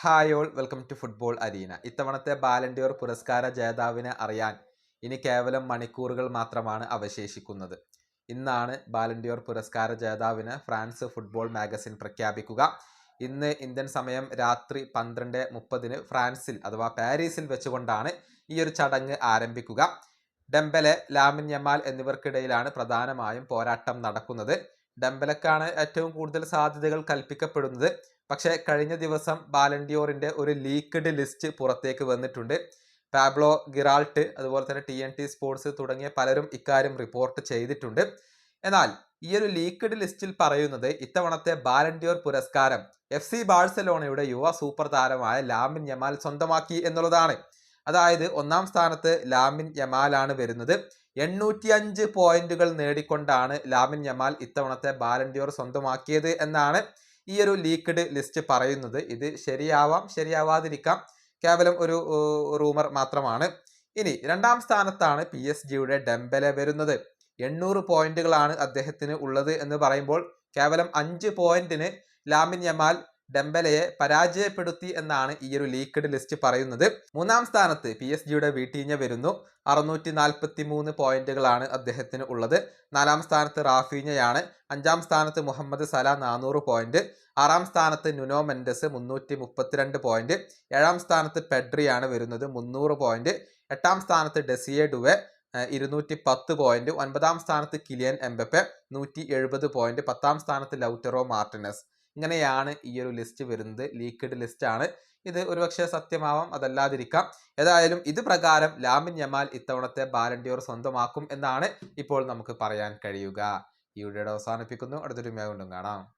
Hi all welcome to football arena. ഇത്തവണത്തെ Ballon d'Or പുരസ്കാര ജേതാവിനെ അറിയാൻ ഇനി കേവലം മണിക്കൂറുകൾ മാത്രമാണ് അവശേഷിക്കുന്നത്. ഇന്നാണ് ബാലൻഡിയോർ പുരസ്കാര ജേതാവിനെ ഫ്രാൻസ് ഫുട്ബോൾ മാഗസിൻ പ്രഖ്യാപിക്കുക. ഇന്ന് ഇന്ത്യൻ സമയം രാത്രി 12:30 ഫ്രാൻസിൽ അഥവാ പാരീസിൽ വെച്ചുകൊണ്ടാണ് ഈ ഒരു ചടങ്ങ് ആരംഭിക്കുക. ഡെംബലെ, ലാമിൻ യമാൽ എന്നിവർക്കിടയിലാണ് പ്രധാനമായും പോരാട്ടം നടക്കുന്നത്. ഡെംബലക്കാണ് ഏറ്റവും കൂടുതൽ സാധ്യതകൾ കൽപ്പിക്കപ്പെടുന്നത്. പക്ഷേ കഴിഞ്ഞ ദിവസം ബാലൻഡിയോറിന്റെ ഒരു ലീക്ക്ഡ് ലിസ്റ്റ് പുറത്തേക്ക് വന്നിട്ടുണ്ട്. പാബ്ലോ ഗിറാൾട്ട്, അതുപോലെ തന്നെ TNT സ്പോർട്സ് തുടങ്ങിയ പലരും ഇക്കാര്യം റിപ്പോർട്ട് ചെയ്തിട്ടുണ്ട്. എന്നാൽ ഈ ഒരു ലീക്ക്ഡ് ലിസ്റ്റിൽ പറയുന്നത് ഇത്തവണത്തെ ബാലൻഡിയോർ പുരസ്കാരം FC ബാഴ്സലോണയുടെ യുവ സൂപ്പർ താരമായ ലാമിൻ യമാൽ സ്വന്തമാക്കി എന്നുള്ളതാണ്. അതായത് ഒന്നാം സ്ഥാനത്ത് ലാമിൻ യമാലാണ് വരുന്നത്. 805 പോയിന്റുകൾ നേടിക്കൊണ്ടാണ് ലാമിൻ യമാൽ ഇത്തവണത്തെ ബാലൻഡിയോർ സ്വന്തമാക്കിയത് എന്നാണ് ഈ ഒരു ലീക്ക്ഡ് ലിസ്റ്റ് പറയുന്നത്. ഇത് ശരിയാവാം, ശരിയാവാതിരിക്കാം, കേവലം ഒരു റൂമർ മാത്രമാണ്. ഇനി രണ്ടാം സ്ഥാനത്താണ് PSG ഡെംബലെ വരുന്നത്. 800 പോയിന്റുകളാണ് അദ്ദേഹത്തിന് ഉള്ളത് എന്ന് പറയുമ്പോൾ കേവലം 5 പോയിന്റിന് ലാമിൻ യമാൽ ഡെംബലയെ പരാജയപ്പെടുത്തി എന്നാണ് ഈ ഒരു ലീക്ക്ഡ് ലിസ്റ്റ് പറയുന്നത്. മൂന്നാം സ്ഥാനത്ത് PSG വീട്ടീഞ്ഞ വരുന്നു. 643 പോയിന്റുകളാണ് അദ്ദേഹത്തിന് ഉള്ളത്. നാലാം സ്ഥാനത്ത് റാഫീഞ്ഞയാണ്. അഞ്ചാം സ്ഥാനത്ത് മുഹമ്മദ് സല 400 പോയിന്റ്. ആറാം സ്ഥാനത്ത് നുനോ മെൻഡസ് 332 പോയിന്റ്. ഏഴാം സ്ഥാനത്ത് പെഡ്രിയാണ് വരുന്നത് 300 പോയിന്റ്. എട്ടാം സ്ഥാനത്ത് ഡെസിയെ ഡുവെ 210 പോയിന്റ്. ഒൻപതാം സ്ഥാനത്ത് കിലിയൻ എംബപ്പെ 170 പോയിന്റ്. പത്താം സ്ഥാനത്ത് ലൗറ്ററോ മാർട്ടിനസ്. ഇങ്ങനെയാണ് ഈ ഒരു ലിസ്റ്റ് വരുന്നത്. ലീക്ക്ഡ് ലിസ്റ്റ് ആണ് ഇത്. ഒരുപക്ഷെ സത്യമാവാം, അതല്ലാതിരിക്കാം. ഏതായാലും ഇത് പ്രകാരം ലാമിൻ യമാൽ ഇത്തവണത്തെ ബാലൻഡിയോർ സ്വന്തമാക്കും എന്നാണ് ഇപ്പോൾ നമുക്ക് പറയാൻ കഴിയുക. ഈ വീഡിയോ അവസാനിപ്പിക്കുന്നു. അടുത്തൊരു വീഡിയോ കൊണ്ടും കാണാം.